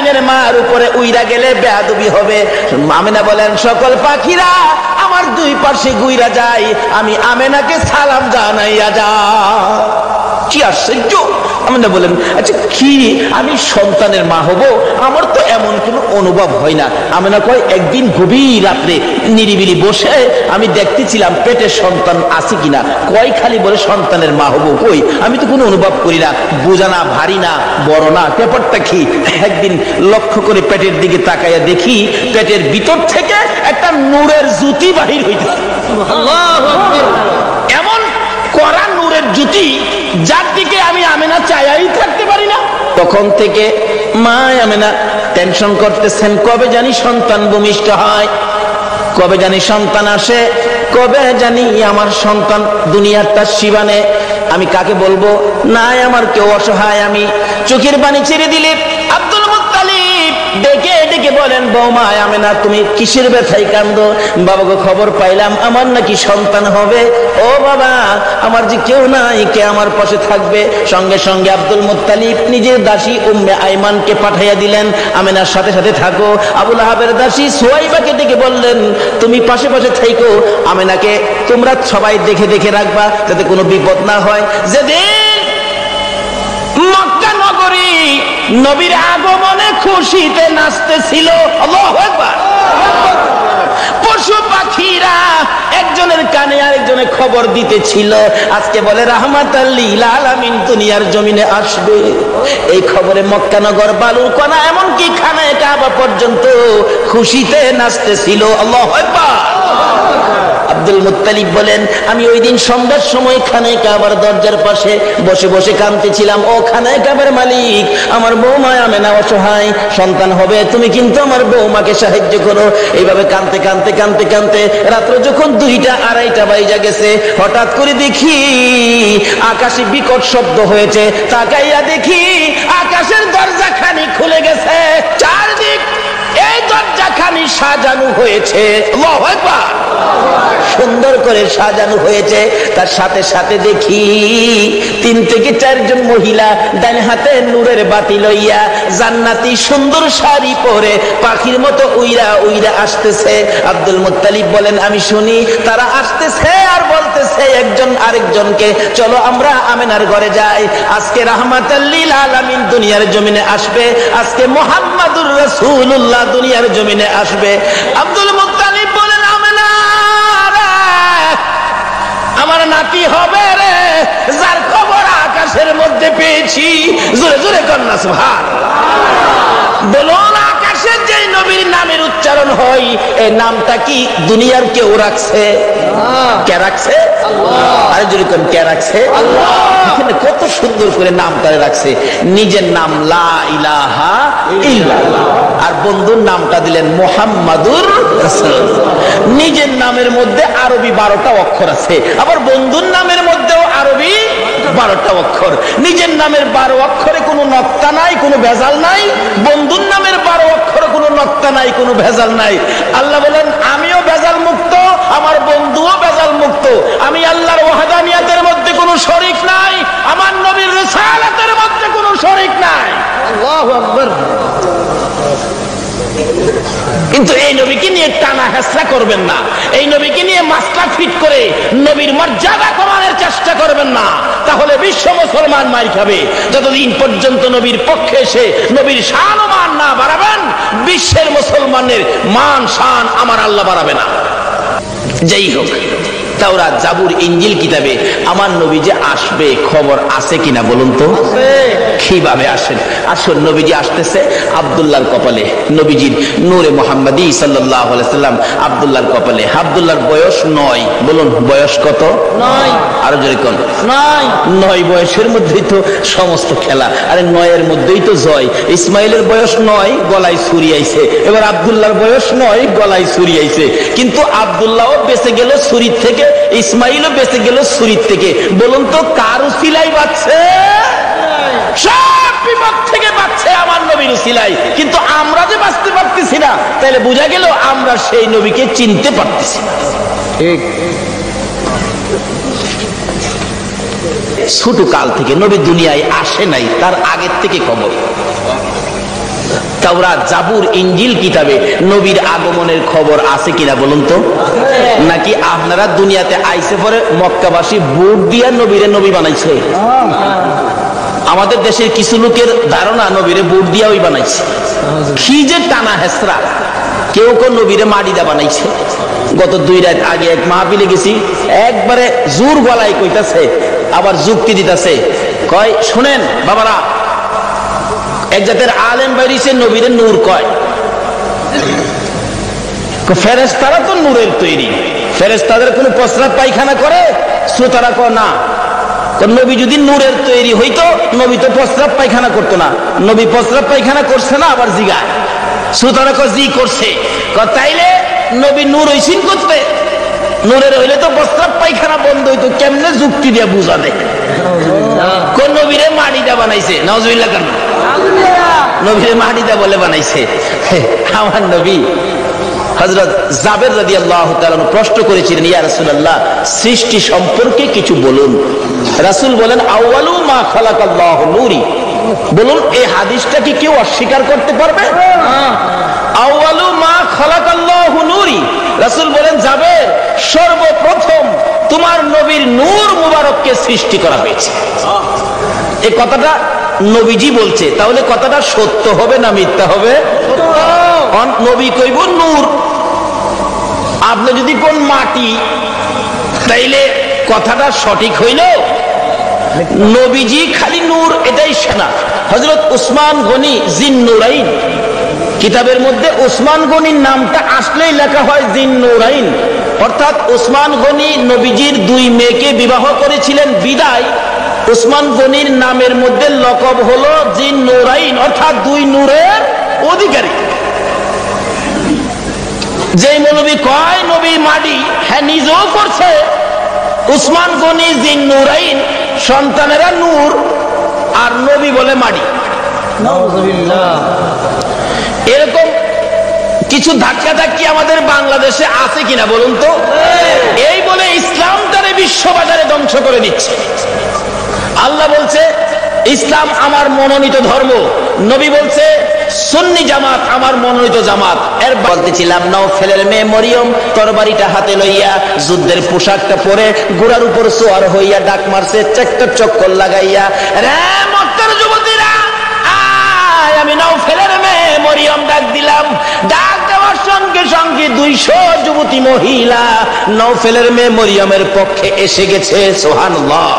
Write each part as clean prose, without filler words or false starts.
ইয়াসমিনের মার উপরে উইরা গেলে বেয়াদবি হবে। আমেনা বলেন সকল পাখিরা আমার দুই পাশে গুইরা যায়, আমি আমেনাকে সালাম জানাইয়া যা। কি আশ্চর্য! আমেনা বলেন আচ্ছা কি আমি সন্তানের মা হব? আমার তো এমন কোনো অনুভব হয় না। আমেনা কয় একদিন গভীর রাত্রে নিরিবিলি বসে আমি দেখতেছিলাম পেটের সন্তান আছে কিনা। কয় খালি বলে সন্তানের মা হব, কই আমি তো কোনো অনুভব করি না, বোঝা না, ভারী না, বড় না, ব্যাপারটা কি? একদিন লক্ষ্য করে পেটের দিকে তাকাইয়া দেখি পেটের ভিতর থেকে একটা নূরের জ্যোতি বাহির হইতেছে। এমন কড়া নূরের জ্যোতি যার দিকে আমি আমেনা চাইয়াই থাকতে পারি না। তখন থেকে মা আমেনা টেনশন করতেছেন কবে জানি সন্তান ভূমিষ্ঠ হয়, কবে জানি সন্তান আসে, কবে জানি আমার সন্তান দুনিয়ার তার শিবানে। আমি কাকে বলবো? নাই আমার কেউ অসহায়। আমি চোখের পানি ছেড়ে দিলে আব্দুল মুত্তালিব ডেকে ডেকে বলেন বৌমা আমেনা তুমি কিসের ব্যথায় কান্দো? বাবাকে খবর পাইলাম আমার নাকি সন্তান হবে। ও বাবা আমার যে কেউ নাই, কে আমার পাশে থাকবে? সঙ্গে সঙ্গে আব্দুল মুত্তালিব নিজের দাসী উম্মে আইমানকে পাঠাইয়া দিলেন, আমেনার সাথে সাথে থাকো। আবু লাহাবের দাসী সুয়াইবাকে ডেকে বললেন তুমি পাশে পাশে থাকো, আমেনাকে তোমরা সবাই দেখে দেখে রাখবা যাতে কোনো বিপদ না হয়। যেদিন মক্কা নগরী নবীর আগমনে খুশিতে নাচতেছিল, আল্লাহু আকবার, পশু পাখিরা একজনের কানে আরেকজনের খবর দিতেছিল আজকে বলে রাহমাতাল লিল আলামিন দুনিয়ার জমিনে আসবে। এই খবরে মক্কা নগর বালুর কণা এমনকি খানায়ে কাবা পর্যন্ত খুশিতে নাচতেছিল, আল্লাহু আকবার। আব্দুল মুত্তালিব বলেন আমি ওই দিন সন্ধ্যার সময় খানায়ে কাবার দরজার পাশে বসে বসে কাঁদতেছিলাম। ও খানায়ে কাবার মালিক, আমার বৌমা আমেনা অসহায়, সন্তান হবে, তুমি কিন্তু আমার বৌমাকে সাহায্য করো। এইভাবে কাঁদতে কাঁদতে কাঁদতে কাঁদতে রাত্র যখন 2টা 2:30 বাজে গেছে, হঠাৎ করে দেখি আকাশে বিকট শব্দ হয়েছে। তাকাইয়া দেখি আকাশের দরজাখানি খুলে গেছে, চারদিক এই দরজাখানি সাজানো হয়েছে, আল্লাহু আকবার, সুন্দর করে সাজানো হয়েছে। তার সাথে সাথে দেখি 3 থেকে 4 জন মহিলা ডান হাতে নূরের বাতি লইয়া জান্নাতি সুন্দর শাড়ি পরে পাখির মতো উইরা উইরা আসতেছে। আব্দুল মুত্তালিব বলেন আমি শুনি তারা আসতেছে আর বলতেছে একজন আরেকজনকে চলো আমরা আমেনার ঘরে যাই, আজকে রাহমাতাল লিল আলামিন দুনিয়ার জমিনে আসবে, আজকে মুহাম্মাদুর রাসূলুল্লাহ দুনিয়ার জমিনে আসবে। আব্দুল মুত্তালিব বলেন আমেনা আমার নাতি হবে রে, যার খবর আকাশের মধ্যে পেয়েছি। জোরে জোরে কন্যা সুবহানাল্লাহ। বলুন আকাশের যে নবীর নামের উচ্চারণ হয় এই নামটা কি দুনিয়ার কেউ রাখছে? কে রাখছে? আল্লাহ। আরে জোরে কোন কে রাখছে? আল্লাহ। এখানে কত সুন্দর করে নামটা রাখছে। নিজের নাম লা ইলাহা ইল্লাল্লাহ, আর বন্ধুর নামটা দিলেন মুহাম্মাদুর রাসূলুল্লাহ। নিজের নামের মধ্যে আরবি 12টা অক্ষর আছে, আবার বন্ধুর নামের মধ্যেও আরবি 12টা অক্ষর। নিজের নামের 12 অক্ষরে কোনো নক্তা নাই, কোনো ভেজাল নাই, বন্ধুর নামের 12 অক্ষরে কোনো নক্তা নাই, কোনো ভেজাল নাই। আল্লাহ বলেন আমিও ভেজাল মুক্ত, আমার বন্ধুও ভেজাল মুক্ত। আমি আল্লাহর ওয়াহদানিয়াতের মধ্যে কোনো শরীক নাই, আমার নবীর রিসালাতের মধ্যে কোনো শরীক নাই, আল্লাহু আকবার। কিন্তু এই নবীকে নিয়ে টানা হেসরা করবেন না, এই নবীকে নিয়ে মাসলা ফিট করে নবীর মর্যাদা কমানোর চেষ্টা করবেন না, তাহলে বিশ্ব মুসলমান মার খাবে। যতদিন পর্যন্ত নবীর পক্ষে এসে নবীর শান ও মান না বাড়াবেন, বিশ্বের মুসলমানের মান শান আমার আল্লাহ বাড়াবে না। যেই হোক, তাওরাত জাবুর ইনজিল কিতাবে আমার নবী যে আসবে খবর আছে কিনা বলুন তো? কিভাবে আসেন? আসুন, নবীজি আসতেছে আব্দুল্লাহর কপালে, নবীজির নূরে মুহাম্মাদি সাল্লাল্লাহু আলাইহি সাল্লাম আব্দুল্লাহর কপালে। আব্দুল্লাহর বয়স 9। বলুন বয়স কত? 9। আরো জোরে কোন? 9। 9 বয়সের মধ্যেই তো সমস্ত খেলা। আরে 9 এর মধ্যেই তো জয়। ইসমাইলের বয়স 9, গলায় ছুরি আইছে। এবার আব্দুল্লাহর বয়স 9, গলায় ছুরি আইছে। কিন্তু আব্দুল্লাহও বেঁচে গেল ছুরির থেকে, ইসমাইলও বেঁচে গেল ছুরির থেকে। বলুন তো কার উসিলাই বাঁচছে? সব বিপদ থেকে বাঁচছে আমার নবীর উসিলাই। কিন্তু আমরা যে বাঁচতে পারতেছি না, তাহলে বোঝা গেল আমরা সেই নবীকে চিনতে পারতেছি না। ঠিক। ছোট কাল থেকে নবী দুনিয়ায় আসে নাই, তার আগের থেকে খবর। তাওরাত, জাবুর, ইনজিল কিতাবে নবীর আগমনের খবর আছে কিনা বলুন তো? নাকি আপনারা দুনিয়াতে আইসে পরে মক্কাবাসী ভোট দিয়া নবীরে নবী বানাইছে? আমাদের দেশের কিছু লোকের ধারণা নবীরে ভোট দিয়া ওই বানাইছে। কি যে টানা হেসরা! কেউ কেউ নবীরে মাটি দা বানাইছে। গত 2 রাত আগে এক মাহফিলে গেছি, একবারে জোর গলায় কইতাছে, আবার যুক্তি দিতেছে। কয়, শুনেন বাবারা, এক জাতের আলেম বাইরিছে নবীরে নূর কয়। ফেরেশতারা তো নূরের তৈরি, ফেরেশতাদের কোনো প্রস্রাব পায়খানা করে? শ্রোতারা কয় না। নবী যদি নূরের তৈরি হইতো, নবী তো প্রস্রাব পায়খানা করতো না। নবী প্রস্রাব পায়খানা করছে না? আবার জিগায়। শ্রোতারা কয় জি করছে। তাইলে নবী নূর হইছেন করতে? নূরের হইলে তো প্রস্রাব পায়খানা বন্ধ হইতো। কেমনে যুক্তি দিয়ে বুঝা দেয়? কোন নবীরে মাটিটা বানাইছে? নাউজুবিল্লাহ কেন? নবীরে মাটিটা বলে বানাইছে। আমার নবী হযরত জাবের রাদিয়াল্লাহু তাআলা প্রশ্ন করেছিলেন, ইয়া রাসূলুল্লাহ, সৃষ্টি সম্পর্কে কিছু বলুন। রাসূল বলেন, আউয়ালু মা খালাকাল্লাহু নূরি। বলুন, এই হাদিসটা কি কেউ অস্বীকার করতে পারবে? আউয়ালু মা খালাকাল্লাহু নূরি। রাসূল বলেন, জাবের, সর্বপ্রথম তোমার নবীর নূর মুবারককে সৃষ্টি করা হয়েছে। এই কথাটা নবীজি বলছে, তাহলে কথাটা সত্য হবে না মিথ্যা হবে? নবী কইব নূর, আপনি যদি কোন মাটি, তাইলে কথাটা সঠিক হইল? নবীজি খালি নূর, এটাই শোনা। হযরত উসমান গনি জিন্নুরাইন কিতাবের মধ্যে উসমান গনির নামটা আসলেই লেখা হয় জিন্নুরাইন, অর্থাৎ উসমান গনি নবীজির 2 মেয়েকে বিবাহ করেছিলেন বিদায় উসমান গনির নামের মধ্যে লকব হলো জিন্নুরাইন, অর্থাৎ 2 নূরের অধিকারী। যে মৌলবী কয় নবী মাটি, হ্যাঁ নিজেও করছে। উসমান গনি জিন্নুরাইন, সন্তানেরা নূর, আর নবী বলে মাটি। এরকম কিছু ধাক্কা ধাক্কি আমাদের বাংলাদেশে আছে কিনা বলুন তো? এই বলে ইসলামটারে বিশ্ববাজারে ধ্বংস করে দিচ্ছে। আল্লাহ বলছে ইসলাম আমার মনোনীত ধর্ম, নবী বলছে সুন্নি জামাত আমার মনোনীত জামাত। এর বলতেছিলাম, নওফেলের মেয়ে মরিয়ম তরবারিটা হাতে লইয়া, যুদ্ধের পোশাকটা পরে, ঘোড়ার উপর সোয়ার হইয়া ডাক মারছে, চেকটার চক্কর লাগাইয়া, রে মক্কার যুবতীরা আয়, আমি নওফেলের মেয়ে মরিয়ম ডাক দিলাম। ডাক দেওয়ার সঙ্গে সঙ্গে 200 যুবতী মহিলা নওফেলের মেয়ে মরিয়মের পক্ষে এসে গেছে। সুবহানাল্লাহ।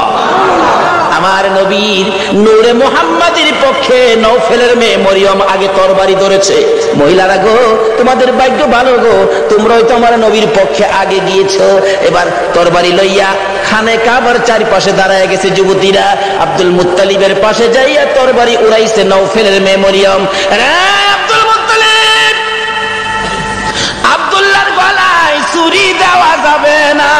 আমার নবীর নূরে মুহাম্মাদের পক্ষে নওফেলের মেয়ে মরিয়ম আগে তরবারি ধরেছে। মহিলারা গো, তোমাদের ভাগ্য ভালো গো, তোমরাই তো আমার নবীর পক্ষে আগে গিয়েছো। এবার তরবারি লইয়া খানে কাবার চারপাশে দাঁড়ায় গেছে যুবতীরা। আব্দুল মুত্তালিবের পাশে যাইয়া তরবারি উড়াইছে নওফেলের মেয়ে মরিয়ম। আব্দুল মুত্তালিব, আব্দুল্লাহর গলায় ছুরি দেওয়া যাবে না।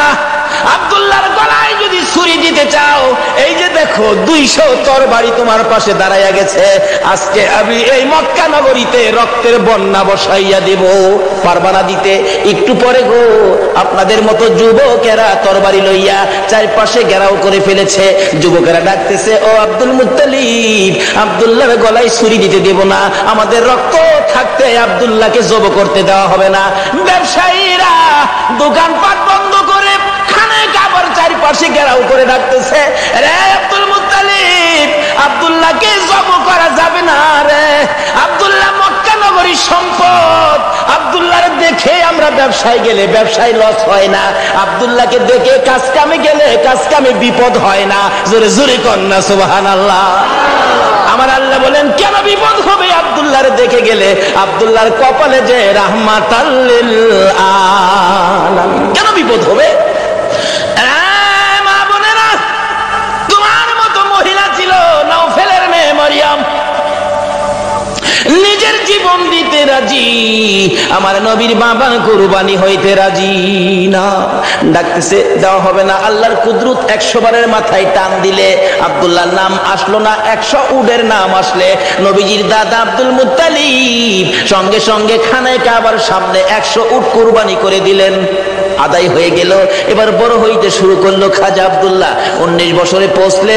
আব্দুল্লাহর গলায় যদি ছুরি দিতে চাও, এই যে দেখো 200 তরবারি তোমার পাশে দাঁড়াইয়া গেছে, আজকে আমি এই মক্কা নগরীতে রক্তের বন্যা বসাইয়া দেব। পারবা না দিতে? একটু পরে গো, আপনাদের মতো যুবকেরা তরবারি লইয়া চারপাশে ঘেরাও করে ফেলেছে। যুবকেরা ডাকতেছে, ও আব্দুল মুত্তালিব, আব্দুল্লাহর গলায় ছুরি দিতে দেব না, আমাদের রক্ত থাকতে আব্দুল্লাহকে জব করতে দেওয়া হবে না। ব্যবসায়ীরা দোকানপাট বন্ধ করে কাবার চারপাশে ঘেরাও করে ডাকতেছে, রে আব্দুল মুত্তালিব, আব্দুল্লাহকে জব করা যাবে না রে। আব্দুল্লাহ মক্কা নগরীর সম্পদ। আব্দুল্লাহর দেখে আমরা ব্যবসায় গেলে ব্যবসায় লস হয় না, আব্দুল্লাহকে দেখে কাজ কামে গেলে কাজ কামে বিপদ হয় না। জোরে জোরে কন্যা সুবহানাল্লাহ। আমার আল্লাহ বলেন, কেন বিপদ হবে আব্দুল্লাহর দেখে গেলে? আব্দুল্লাহর কপালে যে রাহমাতাল লিল আলামিন, কেন বিপদ হবে? মা বোনেরা, তোমার মতো মহিলা ছিল নওফেলের মেয়ে মরিয়ম, নিজের জীবন দিতে রাজি, আমার নবীর বাবা কুরবানি হইতে রাজি না। ডাকতেছে, দেওয়া হবে না। আল্লাহর কুদরত 100 বারের মাথায় টান দিলে আব্দুল্লাহর নাম আসলো না, 100 উটের নাম আসলে নবীজির দাদা আব্দুল মুত্তালিব সঙ্গে সঙ্গে খানায় কাবার সামনে 100 উট কুরবানি করে দিলেন। আদায় হয়ে গেল। এবার বড় হইতে শুরু করলো খাজা আব্দুল্লাহ। 19 বছরে পৌঁছলে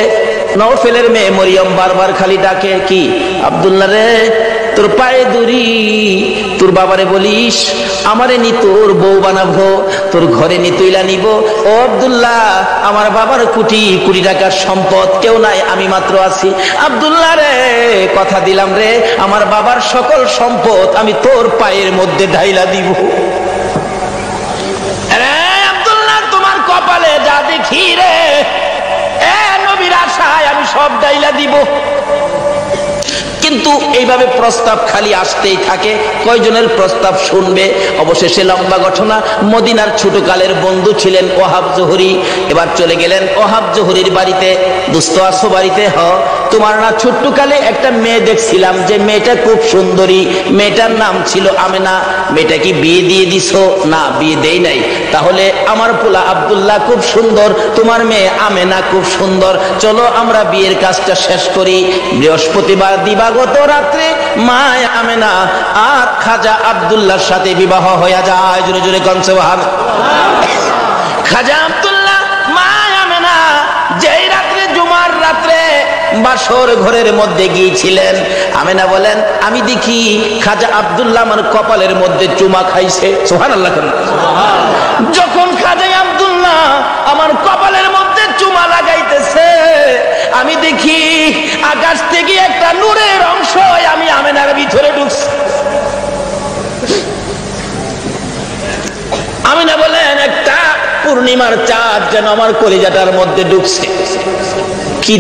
নওফেলের মেয়ে মরিয়ম বারবার খালি ডাকে, কি আব্দুল্লাহ রে, তোর পায়ে ধরি, তোর বাবারে বলিস আমারে নি তোর বউ বানাবো, তোর ঘরে নি তুইলা নিব। ও আব্দুল্লাহ, আমার বাবার কোটি কোটি টাকার সম্পদ, কেউ নাই, আমি মাত্র আছি। আব্দুল্লাহ রে, কথা দিলাম রে, আমার বাবার সকল সম্পদ আমি তোর পায়ের মধ্যে ঢাইলা দিব। আব্দুল্লাহ, তোমার কপালে যা দেখি রে, নবীর আশায় আমি সব ঢাইলা দিব। কিন্তু এইভাবে প্রস্তাব খালি আসতেই থাকে, কয়জনের প্রস্তাব শুনবে? অবশেষে লম্বা ঘটনা, মদিনার ছোটকালের বন্ধু ছিলেন ওহাব জোহরি, এবার চলে গেলেন ওহাব জোহরির বাড়িতে। দুস্থ আসো বাড়িতে, তোমার না ছোট্টকালে একটা মেয়ে দেখছিলাম, যে মেয়েটা খুব সুন্দরী, মেয়েটার নাম ছিল আমেনা, মেয়েটা কি বিয়ে দিয়ে দিছো? না, বিয়ে দেই নাই। তাহলে আমার পোলা আব্দুল্লাহ খুব সুন্দর, তোমার মেয়ে আমেনা খুব সুন্দর, চলো আমরা বিয়ের কাজটা শেষ করি। বৃহস্পতিবার দিবাগত রাত্রে মা আমেনা আর খাজা আব্দুল্লাহর সাথে বিবাহ হয়ে যায়। জোরে জোরে কোন সুবহানাল্লাহ। খাজা আব্দুল্লাহ মা আমেনা যেই রাত্রে, জুমার রাত্রে বাসর ঘরের মধ্যে গিয়েছিলেন, আমেনা বলেন আমি দেখি খাজা আব্দুল্লাহ আমার কপালের মধ্যে চুমা খাইছে। সুবহানাল্লাহ। যখন খাজা আব্দুল্লাহ আমার কপালের মধ্যে চুমা লাগাইতেছে, আমি দেখি আকাশ থেকে একটা নূরের অংশ আমি আমেনার ভিতরে ঢুকছে। আমেনা বলেন একটা পূর্ণিমার চাঁদ যেন আমার কলিজাটার মধ্যে ঢুকছে। কি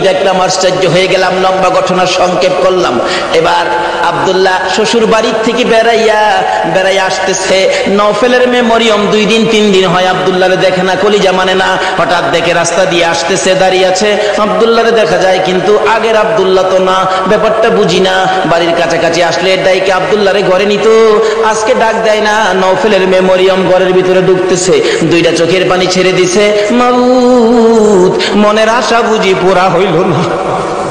দেখলাম আশ্চর্য হয়ে গেলাম। লম্বা ঘটনা সংক্ষেপ করলাম। এবার আব্দুল্লাহ শ্বশুর বাড়ির থেকে বেড়াইয়া আসতেছে। নওফেলের মেয়ে মরিয়ম 2 দিন 3 দিন হয় আব্দুল্লাহরে দেখে না, কলিজা মানে না। হঠাৎ দেখে রাস্তা দিয়ে আসতেছে, দাঁড়িয়ে আছে, আব্দুল্লাহরে দেখা যায়, কিন্তু আগের আব্দুল্লাহ তো না, ব্যাপারটা বুঝি না। বাড়ির কাছাকাছি আসলে ডাইকে আব্দুল্লাহরে ঘরে নিত, আজকে ডাক দেয় না। নওফেলের মেয়ে মরিয়ম ঘরের ভিতরে ঢুকতেছে, 2টা চোখের পানি ছেড়ে দিছে। মাবুদ, মনের আশা বুঝি পুরা হইল না।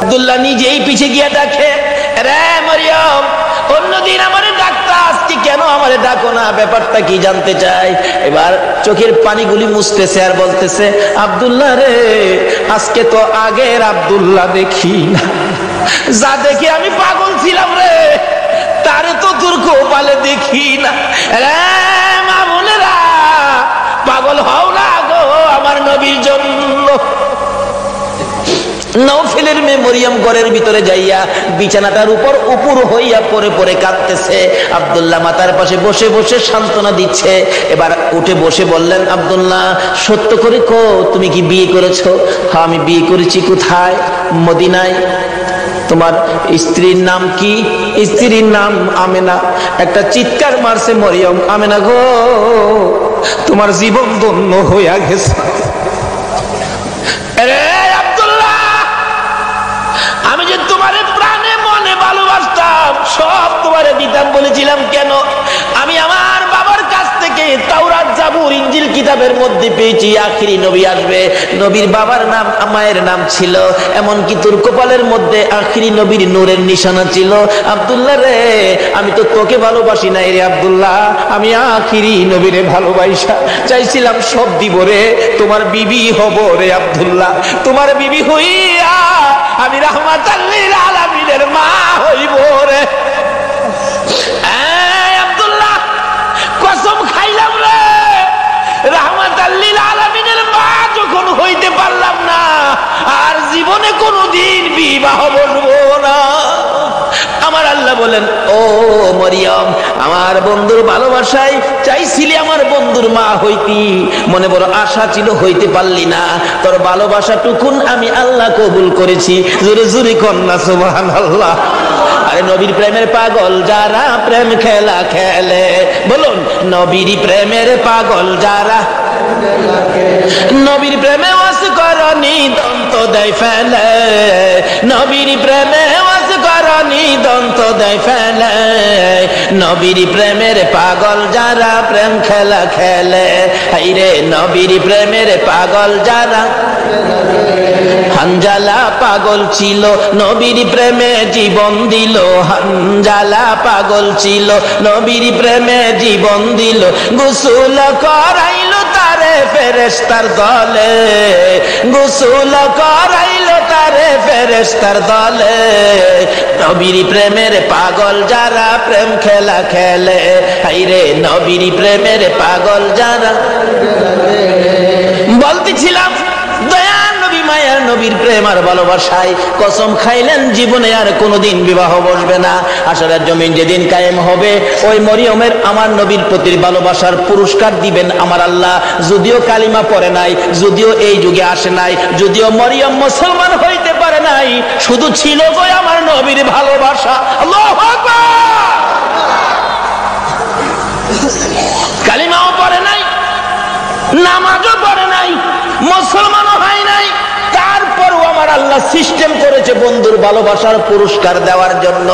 আব্দুল্লাহ নিজেই পিছে গিয়ে ডাকে, রে মরিয়ম, অন্যদিন আমারে ডাকতা, আজকে কেন আমারে ডাকো না? ব্যাপারটা কি জানতে চাই। এবার চোখের পানিগুলি মুছতেছে আর বলতেছে, আব্দুল্লাহ রে, আজকে তো আগের আব্দুল্লাহ দেখি না, যা দেখে আমি পাগল ছিলাম রে, তারে তো তোর কপালে দেখি না। রে মা বোনেরা, পাগল হও না গো আমার নবীর জন্য। নওফেলের মেয়ে মরিয়ম ঘরের ভিতরে যাইয়া বিছানাটার উপর হইয়া পরে কাঁদতেছে। আব্দুল্লাহ মাতার পাশে বসে বসে সান্ত্বনা দিচ্ছে। এবার উঠে বসে বললেন, আব্দুল্লাহ সত্য করে কো, তুমি কি বিয়ে করেছো? হ্যাঁ আমি বিয়ে করেছি। কোথায়? মদিনায়। তোমার স্ত্রীর নাম কি? স্ত্রীর নাম আমেনা। একটা চিৎকার মারছে মরিয়ম, আমেনা গো, তোমার জীবন ধন্য হইয়া গেছে। আমি যে তোমারে প্রাণে মনে ভালোবাসতাম, সব তোমারে দিতাম বলেছিলাম কেন? আমি আমার বাবার কাছ থেকে তাওরাত, জাবুর, ইনজিল কিতাবের মধ্যে পেয়েছি আখিরি নবী আসবে। নবীর বাবার নাম, মায়ের নাম ছিল, এমনকি তোর কপালের মধ্যে আখিরি নবীর নূরের নিশানা ছিল। আব্দুল্লাহ রে, আমি তো তোকে ভালোবাসি নাই রে আব্দুল্লাহ, আমি আখিরি নবীরে ভালোবাসা চাইছিলাম, সব দিব রে, তোমার বিবি হব রে আব্দুল্লাহ, তোমার বিবি হইয়া আমি রাহমাতাল লিল আলামিনের মা হইব রে। আব্দুল্লাহ কসম খাইলাম রে, রাহমাতাল লিল আলামিনের মা যখন হইতে পারলাম না, আর জীবনে কোনোদিন বিবাহ বলবো না। আমার আল্লাহ বলেন, ও মরিয়ম, আমার বন্ধুর ভালোবাসায় চাইছিলি আমার বন্ধুর মা হইতি, মনে বড় আশা ছিল, হইতে পারলি না, তোর ভালোবাসাটুকুন আমি আল্লাহ কবুল করেছি। জোরে জোরে কন্যা সুবহানাল্লাহ। আরে নবীর প্রেমের পাগল যারা প্রেম খেলা খেলে, বলুন নবীর প্রেমের পাগল যারা, নবীর প্রেমে ওয়াস করনি দন্ত দেয় ফেলে, নবীর প্রেমে ওয়াস করনি দন্ত দেয় ফেলে, নবীর প্রেমের পাগল যারা প্রেম খেলা খেলে। হাইরে নবীর প্রেমের পাগল যারা, হানজালা পাগল ছিল নবীর প্রেমে জীবন দিল, হানজালা পাগল ছিল নবীর প্রেমে জীবন দিল, গোসল করাইল ফেরেশতার দলে, গোসল করাইল তারে ফেরেশতার ফেরেশতার দলে, নবীর প্রেমের পাগল যারা প্রেম খেলা খেলে, হাইরে নবীর প্রেমের পাগল যারা। বলতেছিলাম দয়া নবী মায়া নবীর প্রেম আর ভালোবাসায় কসম খাইলেন জীবনে আর কোনোদিন বিবাহ বসবে না। আসরের জমিন যেদিন কায়েম হবে ওই মরিয়মের আমার নবীর প্রতি ভালোবাসার পুরস্কার দিবেন আমার আল্লাহ। যদিও কালিমা পড়ে নাই, যদিও এই যুগে আসে নাই, যদিও মরিয়ম মুসলমান হইতে পারে নাই, শুধু ছিল গো আমার নবীর ভালোবাসা। আল্লাহু আকবার। কালিমাও পড়ে নাই, নামাজও পড়ে নাই, মুসলমানও হয় নাই, তারপরও আমার আল্লাহ সিস্টেম করেছে বন্ধুর ভালোবাসার পুরস্কার দেওয়ার জন্য।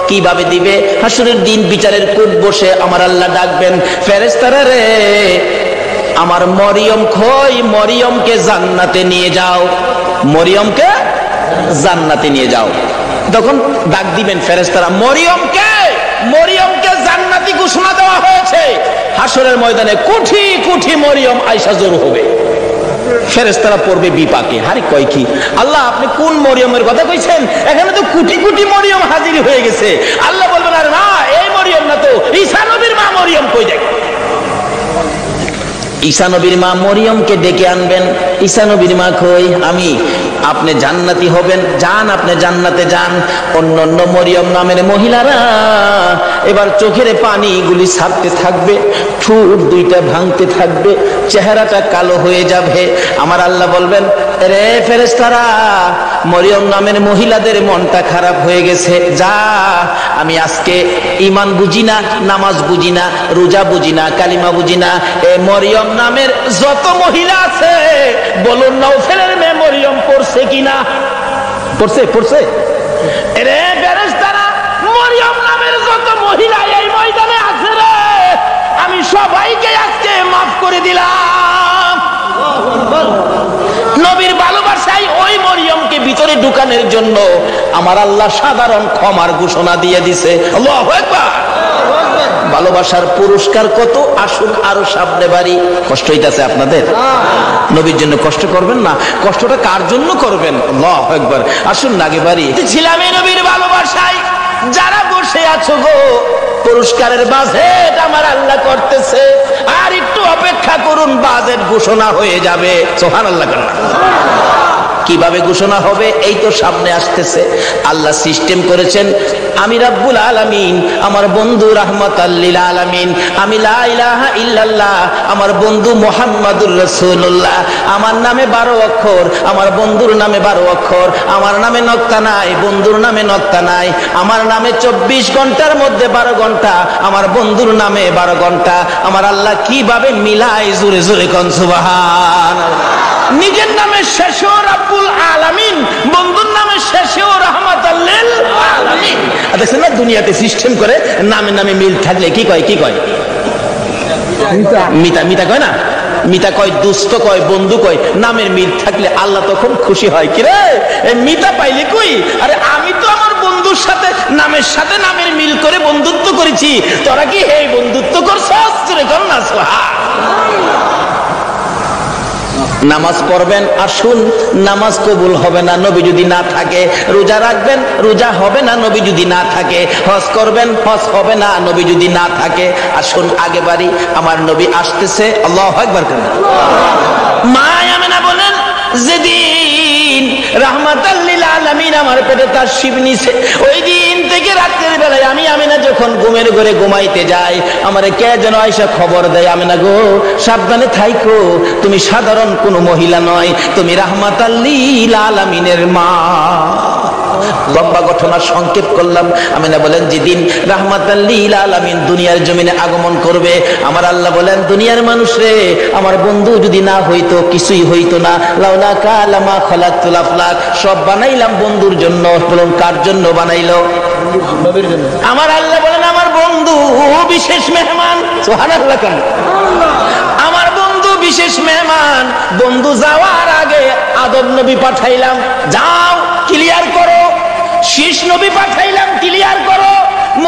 কিভাবে দিবে? হাসরের দিন বিচারের কোট বসে আমার আল্লাহ ডাকবেন, ফেরেশতারা রে আমার মরিয়ম কই, মরিয়মকে জান্নাতে নিয়ে যাও, মরিয়মকে জান্নাতে নিয়ে যাও। তখন ডাক দিবেন ফেরেশতারা, মরিয়মকে, মরিয়মকে জান্নাতি ঘোষণা দেওয়া হয়েছে। হাসরের ময়দানে কোটি কোটি মরিয়ম আয়েশা জড়ো হবে, ফেরেশতারা পড়বে বিপাকে। হারে কয় কি আল্লাহ, আপনি কোন মরিয়মের কথা কইছেন? এখানে তো কোটি কোটি মরিয়ম হাজির হয়ে গেছে। আল্লাহ বলবেন আরে না, এই মরিয়ম না তো, ঈসা নবীর মা মরিয়ম কই দেখ। ঈসা নবীর মা মরিয়মকে ডেকে আনবেন। ঈসা নবীর মা কই? আমি। আপনি জান্নাতি হবেন, যান আপনি জান্নাতে যান। অন্যান্য মরিয়ম নামের মহিলারা এবার চোখের পানিগুলি ছাড়তে থাকবে, ঠোঁট দুইটা ভাঙতে থাকবে, চেহারাটা কালো হয়ে যাবে। আমার আল্লাহ বলবেন রে ফেরেশতারা, মরিয়ম নামের মহিলাদের মনটা খারাপ হয়ে গেছে, যা আমি আজকে ঈমান বুঝি না, নামাজ বুঝি না, রোজা বুঝি না, কালিমা বুঝি না, এই মরিয়ম নামের যত মহিলা আছে বলুন নওফেলের মেয়ে মরিয়ম পড়ছে কিনা? পড়ছে, পড়ছে। রে ফেরেশতারা, মরিয়ম নামের যত মহিলা এই ময়দানে আছে রে, আমি সবাইকে আজকে মাফ করে দিলাম। নবীর ভালোবাসায় ওই মরিয়মকে ভিতরে ঢুকানোর জন্য আমার আল্লাহ সাধারণ ক্ষমার ঘোষণা দিয়ে দিছে। আল্লাহু আকবার। ভালোবাসার পুরস্কার কত, আসুন আরো সামনে বাড়ি। কষ্ট হইতাছে আপনাদের? নবীর জন্য কষ্ট করবেন না, কষ্টটা কার জন্য করবেন? আল্লাহু আকবার। আসুন না আগে বাড়ি। ছিলাম এই নবীর ভালোবাসায়, যারা বসে আছো গো পুরস্কারের বাজেট আমার আল্লাহ করতেছে, আর একটু অপেক্ষা করুন, বাজেট ঘোষণা হয়ে যাবে। সুবহানাল্লাহ। কিভাবে ঘোষণা হবে? এই তো সামনে আসতেছে। আল্লাহ সিস্টেম করেছেন, আমি রাব্বুল আলামিন, আমার বন্ধু রাহমাতাল লিল আলামিন, আমি লা ইলাহা ইল্লাল্লাহ, আমার বন্ধু মুহাম্মাদুর রাসূলুল্লাহ, আমার নামে 12 অক্ষর, আমার বন্ধুর নামে 12 অক্ষর, আমার নামে নক্তা নাই, বন্ধুর নামে নক্তা নাই, আমার নামে 24 ঘন্টার মধ্যে 12 ঘন্টা, আমার বন্ধুর নামে 12 ঘন্টা। আমার আল্লাহ কিভাবে মিলাই, জোরে জোরে কোন সুবহানাল্লাহ। নিজের নামে শেষেও রাব্বুল আলামিন, বন্ধুর নামে শেষেও রাহমাতাল লিল আলামিন। দেখছেন না দুনিয়াতে সিস্টেম করে নামে নামে মিল থাকলে কি কয়? কি কয়? মিতা। মিতা কয় না? মিতা কয় দুস্থ কয়, বন্ধু কয়। নামের মিল থাকলে আল্লাহ তখন খুশি হয়। কি রে মিতা পাইলে কই? আরে আমি তো আমার বন্ধুর সাথে নামের সাথে নামের মিল করে বন্ধুত্ব করেছি, তোরা কি এই বন্ধুত্ব করছস? কর না। নামাজ পড়বেন, আসুন নামাজ কবুল হবে না নবী যদি না থাকে। রোজা রাখবেন, রোজা হবে না নবী যদি না থাকে। হজ করবেন, হজ হবে না নবী যদি না থাকে। আসুন আগে বাড়ি, আমার নবী আসতেছে। আল্লাহু আকবার করেন। মা আমেনা বলেন, যেদিন রাহমাতাল লিল আলামিন আমার পেটে তাশরীফ নিছে, ওই দিন থেকে রাতের বেলায় আমি আমিনা যখন ঘুমের ঘরে ঘুমাইতে যাই, আমারে কে যেন আয়েশা খবর দেয়, আমিনা গো সাবধানে থাইকো, তুমি সাধারণ কোনো মহিলা নয়, তুমি রাহমাতাল লিল আলামিনের মা। লম্বা ঘটনা সংক্ষেপ করলাম। আমিনা বলেন, যেদিন রাহমাতাল লিল আলামিন দুনিয়ার জমিনে আগমন করবে, আমার আল্লাহ বলেন, দুনিয়ার মানুষ রে, আমার বন্ধু যদি না হইতো কিছুই হইতো না। লাউলা কালামা খালাকতুল আফলাক, সব বানাইলাম বন্ধুর জন্য। বলুন কার জন্য বানাইলো? আমার আল্লাহ বলেন, আমার বন্ধু বিশেষ মেহমান। সুবহানাল্লাহ। আমার বন্ধু বিশেষ মেহমান। বন্ধু যাওয়ার আগে আদম নবী পাঠাইলাম, যাও ক্লিয়ার করো। শীষ নবী পাঠাইলাম, ক্লিয়ার করো।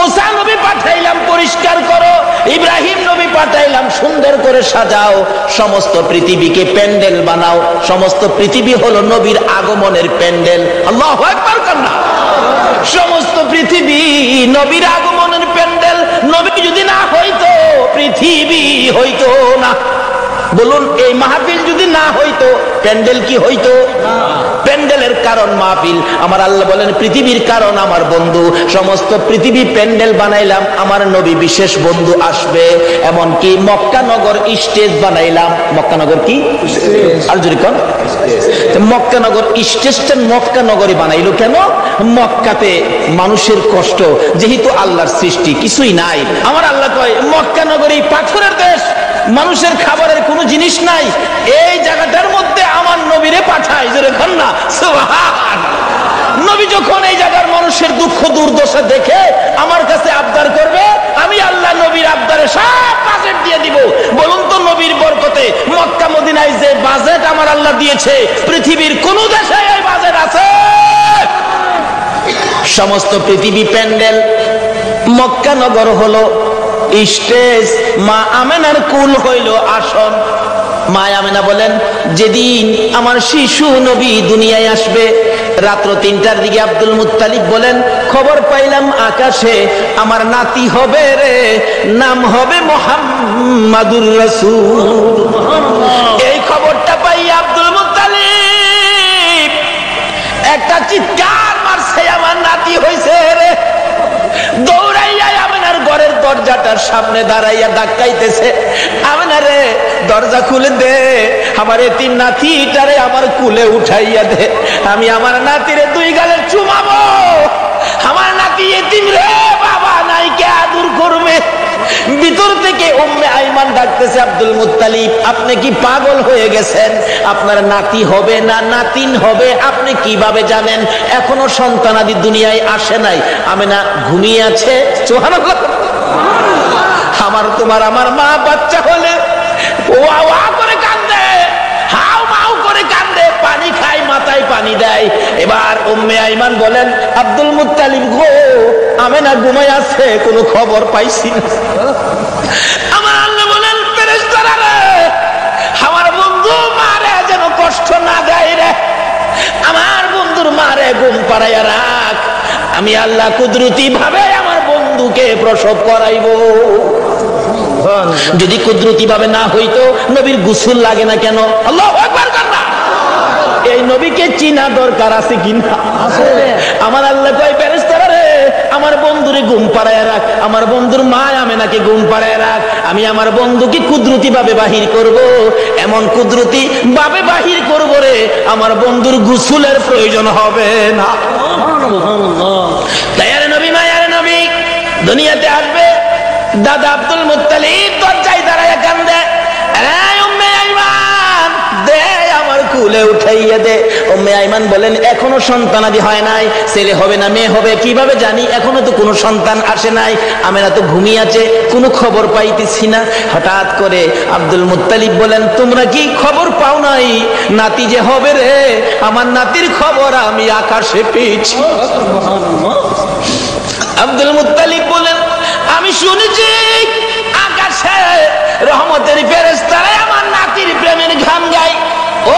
মুসা নবী পাঠাইলাম পরিষ্কার করো, ইব্রাহিম নবী পাঠাইলাম সুন্দর করে সাজাও, সমস্ত পৃথিবীকে প্যান্ডেল বানাও। সমস্ত পৃথিবী হলো নবীর আগমনের প্যান্ডেল। আল্লাহু আকবার কান্না। সমস্ত পৃথিবী নবীর আগমনের প্যান্ডেল। নবী যদি না হইতো পৃথিবী হইতো না। বলুন, এই মাহফিল যদি না হইতো প্যান্ডেল কি হইতো? প্যান্ডেলের কারণ মাহফিল। আমার আল্লাহ বলেন পৃথিবীর কারণ আমার বন্ধু। সমস্ত পৃথিবী প্যান্ডেল বানাইলাম, আমার নবী বিশেষ বন্ধু আসবে। এমনকি মক্কা নগর স্টেজ বানাইলাম। মক্কা নগর কি? আর যদি কোন মক্কা নগর স্টেজটা মক্কা নগরী বানাইলো কেন? মক্কাতে মানুষের কষ্ট, যেহেতু আল্লাহর সৃষ্টি কিছুই নাই। আমার আল্লাহ কয় মক্কা নগরী পাথরের দেশ, মানুষের খাবারের কোনো জিনিস নাই, এই জায়গাটার মধ্যে আমার নবীরে পাঠায়। জোরে বল না সুবহান। নবী যখন এই জায়গার মানুষের দুঃখ দুর্দশা দেখে আমার কাছে আবদার করবে, আমি আল্লাহ নবীর আবদারে সব বাজেট দিয়ে দিব। বলুন তো, নবীর বরকতে মক্কা মদিনায় যে বাজেট আমার আল্লাহ দিয়েছে, পৃথিবীর কোন দেশে এই বাজেট আছে? সমস্ত পৃথিবী প্যান্ডেল, মক্কা নগর হলো স্টেজ, মা আমেনার কুল হইল আসন। মা আমেনা বলেন যেদিন আমার শিশু নবী দুনিয়ায় আসবে, রাত্র 3টার দিকে আব্দুল মুত্তালিব বলেন খবর পাইলাম আকাশে আমার নাতি হবে রে, নাম হবে মুহাম্মাদুর রাসূল। এই খবরটা পাই আব্দুল মুত্তালিব একটা চিৎকার মারছে, আমার নাতি হইছে রে। দৌড়াইয়া আমেনার ঘরের দরজাটার সামনে দাঁড়াইয়া ধাক্কাইতেছে, আমেনা রে দরজা খুলে দে, আমার এতিম নাতিটারে আমার কুলে উঠাইয়া দে, আমি আমার নাতিরে 2 গালে চুমাবো। আমার নাতি এতিম রে, বাবা নাই, কে আদর করবে? ভিতর থেকে উম্মে আইমান ডাকতেছে আব্দুল মুত্তালিব আপনি কি পাগল হয়ে গেছেন? আপনার নাতি হবে না নাতিন হবে আপনি কিভাবে জানেন? এখনো সন্তানাদি দুনিয়ায় আসে নাই। আমেনা ঘুমিয়ে আছে। সুবহানাল্লাহ। আমার তোমার আমার মা বাচ্চা হলে ওয়া ওয়া করে কাঁদে, হাউ মাউ করে কাঁদে, পানি খায়, মাথায় পানি দেয়। এবার উম্মে আইমান বলেন আব্দুল মুত্তালিব গো, আমেনা ঘুমায় আছে, কোনো খবর পাইছি না। আমার আল্লাহ বলেন ফেরেশতারা রে, আমার বন্ধু মারে যেন কষ্ট না দেয় রে, আমার বন্ধুর মারে ঘুম পাড়াইয়া রাখ, আমি আল্লাহ কুদরতি ভাবে আমার বন্ধুকে প্রসব করাইব। যদি কুদরতি ভাবে না হইতো নবীর গোসল লাগে না কেন? আল্লাহু আকবার কান্না। এই নবীকে চিনা দরকার আছে কিনা? আমার আল্লাহ কয় ফেরেশতারা রে, আমার বন্ধুরে ঘুম পাড়ায় রাখ, আমার বন্ধুর মা আমেনাকে ঘুম পাড়ায় রাখ, আমি আমার বন্ধুকে কুদরতি ভাবে বাহির করব। এমন কুদরতি ভাবে বাহির করব রে, আমার বন্ধুর গোসলের প্রয়োজন হবে না। তাইয়ারে নবী মায়ারে নবী দুনিয়াতে আসবে। দাদা আব্দুল মুত্তালিব দরজায় দাঁড়ায় কান্দে, উম্মে আইমান দে আমার কুলে উঠাইয়া দে। উম্মে আইমান বলেন এখনো সন্তানাদি হয় নাই, ছেলে হবে না মেয়ে হবে কিভাবে জানি, এখনো তো কোনো সন্তান আসে নাই, আমেনা তো ঘুমিয়ে আছে, কোনো খবর পাইতেছি না। হঠাৎ করে আব্দুল মুত্তালিব বলেন তোমরা কি খবর পাও নাই নাতি যে হবে রে? আমার নাতির খবর আমি আকাশে পেয়েছি। আব্দুল মুত্তালিব বলেন আমি শুনেছি আকাশে রহমতের ফেরেশতারা আমার নাতির প্রেমের গান গায়। ও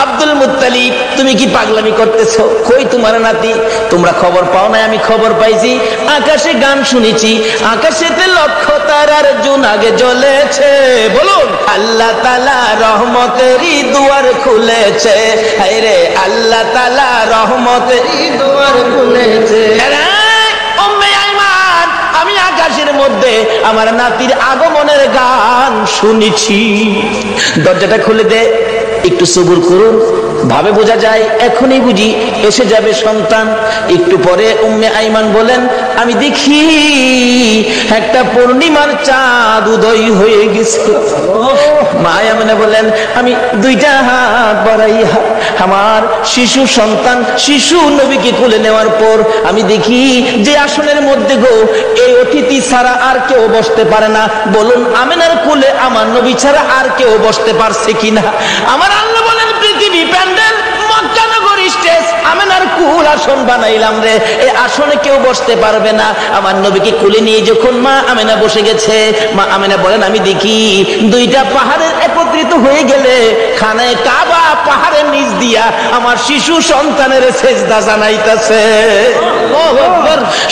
আব্দুল মুত্তালিব তুমি কি পাগলামি করতেছো? কই তোমার নাতি? তোমরা খবর পাও না? আমি খবর পাইছি, আকাশে গান শুনেছি, আকাশেতে লক্ষ তারার জোনাগে জ্বলেছে। বলুন আল্লাহ তাআলা রহমতেরই দুয়ার খুলেছে, হায় রে আল্লাহ তাআলা রহমতেরই দুয়ার খুলেছে। আমি আকাশের মধ্যে আমার নাতির আগমনের গান শুনেছি। দরজাটা খুলে দে, একটু সবুর করুন, ভাবে বোঝা যায় এখনই বুঝি এসে যাবে সন্তান। একটু পরে উম্মে আইমান বলেন আমি দেখি একটা পূর্ণিমার চাঁদ উদয় হয়ে গেছে। মা আমেনা বলেন আমি 2টা হাত বাড়াইয়া আমার শিশু সন্তান শিশু নবীকে কোলে নেওয়ার পর আমি দেখি যে আসনের মধ্যে গো এই অতিথি ছাড়া আর কেউ বসতে পারে না। বলুন আমেনার কোলে আমার নবী ছাড়া আর কেউ বসতে পারছে কিনা? আমার আল্লাহ বলেন পৃথিবী প্যান্ডেল, মক্কা নগর স্টেজ, আমেনার কুল আসন বানাইলাম রে, এই আসনে কেউ বসতে পারবে না। আমার নবীকে কুলে নিয়ে যখন মা আমেনা বসে গেছে, মা আমেনা বলেন আমি দেখি দুইটা পাহাড়ের একত্রিত হয়ে গেলে খানায়ে কাবা পাহাড়ের নিচ দিয়া আমার শিশু সন্তানের সেজদা জানাইতেছে।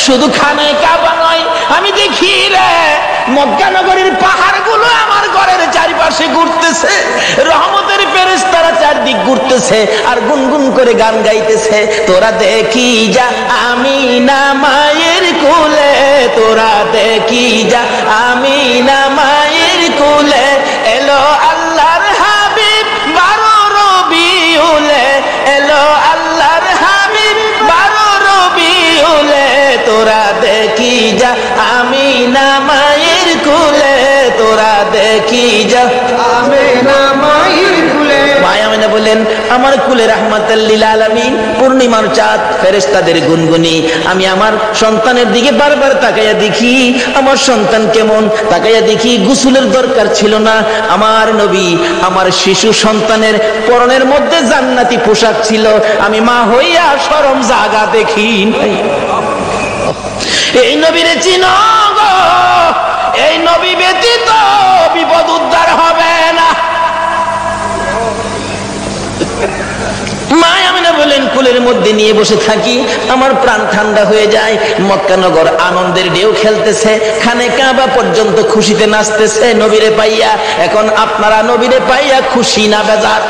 শুধু খানায়ে কাবা নয়, আমি দেখি রে মক্কা নগরীর পাহাড়গুলো আমার ঘরের চারিপাশে ঘুরতেছে, রহমতের ফেরেশতারা চারদিক ঘুরতেছে আর গুনগুন করে গান গাইতেছে। তোরা দেখি যা আমিনা মায়ের কোলে, তোরা দেখি যা আমিনা মায়ের কোলে, এলো আল্লাহর হাবিব 12 রবিউলে, এলো আল্লাহর হাবিব 12 রবিউলে, তোরা দেখি যা আমিনা মায়ের কোলে, তোরা দেখি যা আমিনা মায়ের কোলে। মায়া আমিনা বলেন আমার কুলে রাহমাতাল লিল আলামিন, পূর্ণিমার চাঁদ, ফেরেশতাদের গুনগুনি। আমি আমার সন্তানের দিকে বারবার তাকাইয়া দেখি আমার সন্তান কেমন, তাকাইয়া দেখি গোসলের দরকার ছিল না। আমার নবী আমার শিশু সন্তানের পরনের মধ্যে জান্নাতি পোশাক ছিল। আমি মা হইয়া শরম জাগা দেখি নাই। এই নবীরে চিনো গো, এই নবী ব্যতীত বিপদ উদ্ধার হবে না। মা আমিনা বলেন কুলের মধ্যে নিয়ে বসে থাকি, আমার প্রাণ ঠান্ডা হয়ে যায়। মক্কা নগর আনন্দের ঢেউ খেলতেছে, খানে কাবা পর্যন্ত খুশিতে নাচতেছে নবীরে পাইয়া। এখন আপনারা নবীরে পাইয়া খুশি না বেজার?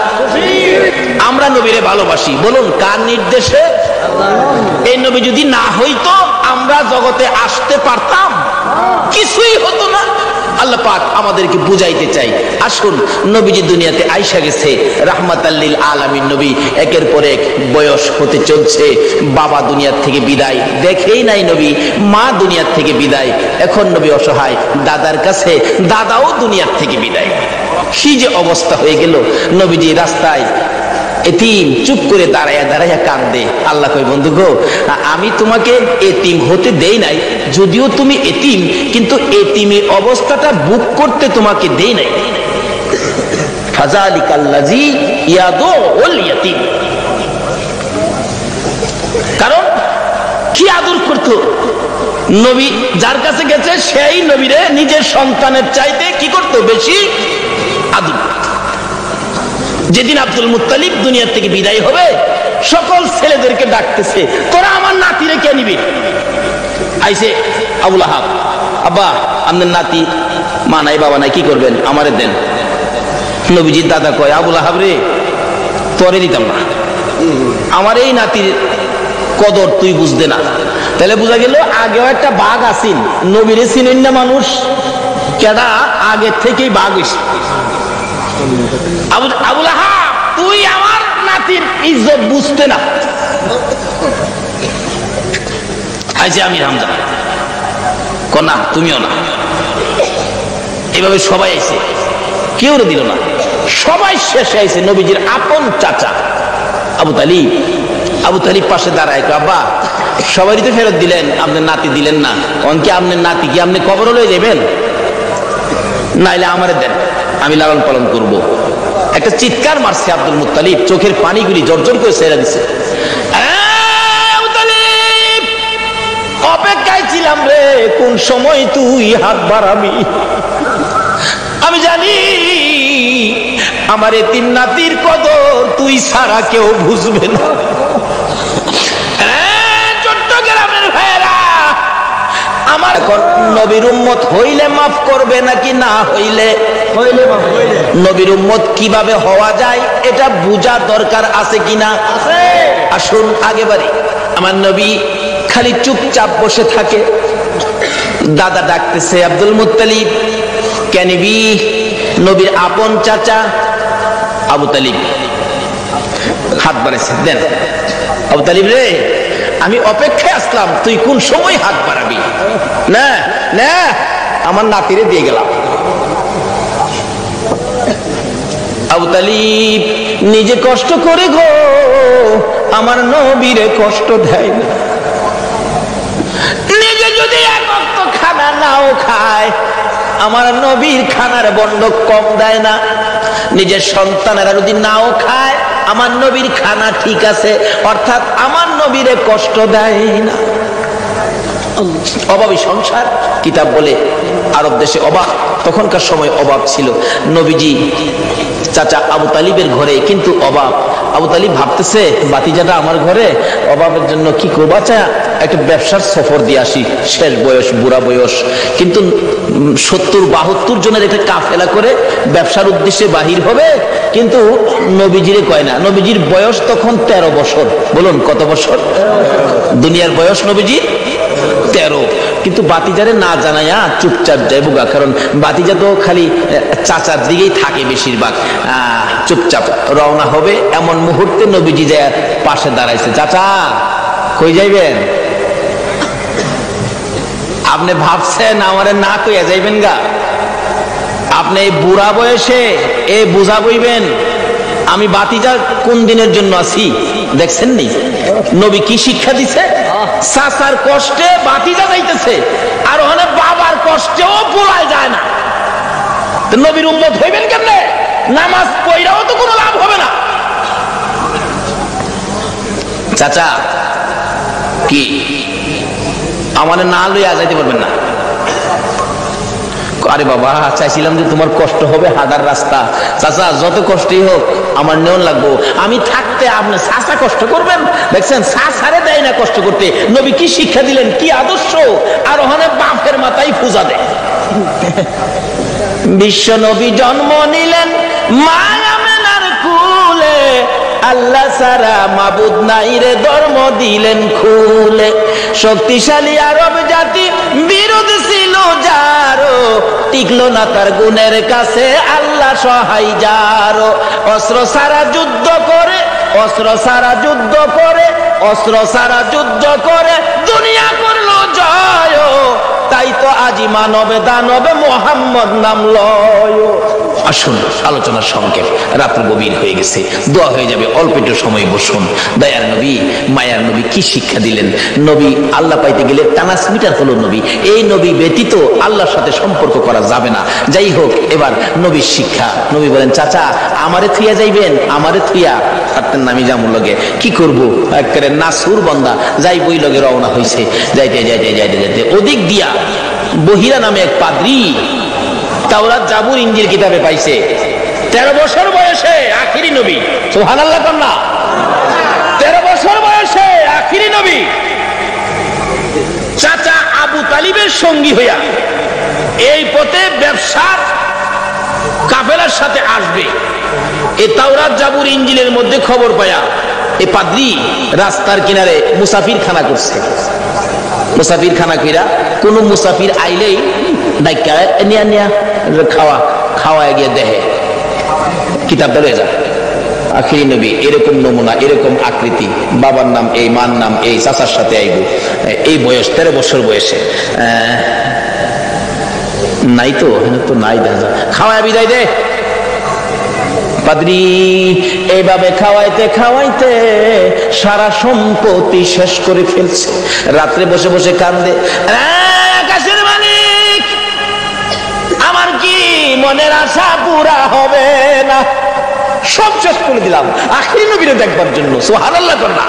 আমরা নবীরে ভালোবাসি, বলুন কার নির্দেশে? এই নবী যদি না হইতো আমরা জগতে আসতে পারতাম? কিছুই হতো না। আল্লাহ পাক আমাদেরকে বুঝাইতে চাই, আসুন নবীজি দুনিয়াতে আইসা গেছে রাহমাতাল লিল আলামিন নবী, একের পর এক বয়স হতে চলছে। বাবা দুনিয়ার থেকে বিদায়, দেখেই নাই নবী মা দুনিয়ার থেকে বিদায়। এখন নবী অসহায়, দাদার কাছে দাদাও দুনিয়ার থেকে বিদায়। কি যে অবস্থা হয়ে গেল। নবীজি রাস্তায় এতিম চুপ করে দাঁড়াইয়া দাঁড়াইয়া কান্দে। আল্লাহ কই বন্ধু গো, আমি তোমাকে এতিম হতে দেই নাই, যদিও তুমি এতিম, কিন্তু এতিমের অবস্থাটা বুক করতে তোমাকে দেই নাই। ফাযালিকাল্লাযী ইয়াদুল ইয়াতীম, কারণ কি আদর করতো নবী, যার কাছে গেছে সেই নবীরে নিজের সন্তানের চাইতে কি করতো বেশি আদর। যেদিন আব্দুল মুত্তালিব দুনিয়ার থেকে বিদায় হবে, সকল ছেলেদেরকে ডাকতেছে, তোরা আমার নাতিরে কে নিবি? আইসে আবু লাহাব, আব্বা আপনার নাতি, মা নাই বাবা নাই, কি করবেন? আমারে দেন। নবীজির দাদা কয়, আবু লাহাব রে, তোরে দিতাম না, আমার এই নাতির কদর তুই বুঝতে না। তাহলে বোঝা গেল আগেও একটা বাঘ আসিন, নবীরে চিনেন না মানুষ, কেডা আগে থেকেই বাঘ হইছে। আবু লাহাব তুই আমার নাতির ইজ্জত বুঝতে না। আইছে আমির হামজা, না তুমিও না। এভাবে সবাই আইছে, কেউ দিল না, সবাই শেষে আইছে নবীজির আপন চাচা আবু তালিব। আবু তালিব পাশে দাঁড়ায়, আব্বা সবারই তো ফেরত দিলেন, আপনার নাতি দিলেন না, অনকি আপনার নাতি কি আপনি কবর লয়ে যাবেন? নাইলে আমারে দেন, আমি লালন পালন করব। একটা চিৎকার মারছে আব্দুল মুত্তালিব, চোখের পানিগুলি জর্জর করে ছেড়ে দিছে। অপেক্ষায় ছিলাম রে, কোন সময় তুই হাত বাড়াবি। আমি জানি আমার এতিম নাতির কদর তুই ছাড়া কেউ বুঝবে না। চট্টগ্রামের ভাইরা আমার নবীর উম্মত হইলে মাফ করবে নাকি না হইলে? নবীর উম্মত কিভাবে হওয়া যায় এটা বুঝা দরকার আছে কিনা? আসুন আগে বাড়ি। আমার নবী খালি চুপচাপ বসে থাকে। দাদা ডাকতেছে, আব্দুল মুত্তালিব কেনিবি? নবীর আপন চাচা আবু তালিব হাত বাড়াইছে, দেন। আবু তালিব রে, আমি অপেক্ষায় আসলাম, তুই কোন সময় হাত বাড়াবি? না না, আমার নাতিরে দিয়ে গেলাম। আবু তালিব নিজে কষ্ট করে গো আমার নবীরে কষ্ট দেয় না। নিজে যদি এক ওয়াক্ত খানা নাও খায়, আমার নবীর খানার বন্ধক কম দেয় না। নিজের সন্তানেরা যদি নাও খায়, আমার নবীর খানা ঠিক আছে। অর্থাৎ আমার নবীরে কষ্ট দেয় না। অভাবী সংসার, কিতাব বলে আরব দেশে অভাব, তখনকার সময় অভাব ছিল। নবীজি চাচা আবু তালিবের ঘরে কিন্তু অভাব। আবু তালিব ভাবতেছে বাতিজাটা আমার ঘরে, অভাবের জন্য কি করবো, আচ্ছা একটা ব্যবসার সফর দিয়ে আসি, শেষ বয়স, বুড়া বয়স, কিন্তু 70-72 জনের একটা কাফেলা করে ব্যবসার উদ্দেশ্যে বাহির হবে, কিন্তু নবীজিরে কয় না। নবীজির বয়স তখন 13 বছর। বলুন কত বছর? দুনিয়ার বয়স নবীজির 13, কিন্তু বাতিজারে না জানাইয়া চুপচাপ যাইব গা, কারণ বাতিজা তো খালি চাচার দিকেই থাকে বেশিরভাগ, চুপচাপ রওনা হবে। এমন মুহূর্তে নবীজি যায় পাশে দাঁড়াইছে, চাচা কই যাইবেন? আপনি ভাবছেন আমারে না কইয়া যাইবেন গা? আপনি এই বুড়া বয়সে এ বুঝা বইবেন আমি বাতিজা কোন দিনের জন্য আছি? দেখছেন নি নবী কি শিক্ষা দিছে? চাচার কষ্টে বাতিজা যাইতেছে, আর ওখানে বাবার কষ্টেও পোলায় যায় না। নবীর উম্মত হইবেন কেমনে? নামাজ পড়াও তো কোনো লাভ হবে না। চাচা কি আমাদের না লইয়া যাইতে পারবেন না? আরে বাবা, চাইছিলাম যে তোমার কষ্ট হবে হাঁটার রাস্তা। চাচা যত কষ্টই হোক আমার নেওয়া লাগবো, আমি থাকতে আপনি চাচা কষ্ট করবেন? দেখছেন চাচারে দেয় না কষ্ট করতে। নবী কি শিক্ষা দিলেন, কি আদর্শ! আর ওখানে বাপের মাথায় পূজা দেয়। বিশ্ব নবী জন্ম নিলেন মা আমেনার কুলে, আল্লাহ সারা মাবুদ নাই রে ধর্ম দিলেন খুলে। শক্তিশালী আরব জাতি বিরোধ ছিল যারো, টিকলো না তার গুণের কাছে আল্লাহ সহায় যারো। অস্ত্র সারা যুদ্ধ করে, অস্ত্র সারা যুদ্ধ করে, অস্ত্র সারা যুদ্ধ করে দুনিয়া করলো জয়। তাই তো আজি মানবে দানবে মোহাম্মদ নাম লয়। আসুন আলোচনার সংক্ষেপ, রাত্র গভীর হয়ে গেছে, দোয়া হয়ে যাবে, অল্প একটু সময় বসুন। দয়ার নবী মায়ার নবী কি শিক্ষা দিলেন? নবী আল্লাহ পাইতে গেলে ট্রান্সমিটার হলো নবী। এই নবী ব্যতীত আল্লাহর সাথে সম্পর্ক করা যাবে না। যাই হোক, এবার নবীর শিক্ষা। নবী বলেন, চাচা আমারে থুইয়া যাইবেন? আমারে থুইয়া থাকতেন না, আমি যামুর লগে কি করবো, একেবারে নাসুর বন্দা যাই বই লগে রওনা হয়েছে। যাইতে যাইতে যাইতে যাইতে ওদিক দিয়া বহিরা নামে এক পাদ্রী তাওরাত জাবুর ইনজিল কিতাবে পাইছে। 13 বছর বয়সে আখিরি নবী, সুবহানাল্লাহ কন্যা। 13 বছর বয়সে আখিরি নবী চাচা আবু তালিবের সঙ্গী হইয়া এই পথে ব্যবসার কাফেলার সাথে আসবে। এই তাওরাত জাবুর ইনজিলের মধ্যে খবর পায়া এই পাদ্রী রাস্তার কিনারে মুসাফির খানা করছে। মুসাফির খানা কইরা কোন মুসাফির আইলেই ডাইকা নিয়া নিয়া খাওয়া খাওয়া গিয়ে দেহে কিতাবটা লয়ে যা। আখিরি নবী এরকম নমুনা, এরকম আকৃতি, বাবার নাম এই, মার নাম এই, চাচার সাথে আইব, এই বয়স 13 বছর বয়সে নাই তো, তো নাই দেখা, খাওয়ায় বিদায় দে। পাদ্রী এইভাবে খাওয়াইতে খাওয়াইতে সারা সম্পত্তি শেষ করে ফেলছে। রাত্রে বসে বসে কান্দে, আকাশের মালিক আমার কি মনের আশা পুরা হবে না? সব শেষ করে দিলাম আখিরি নবীরে দেখবার জন্য। সুবহানাল্লাহ কন্যা।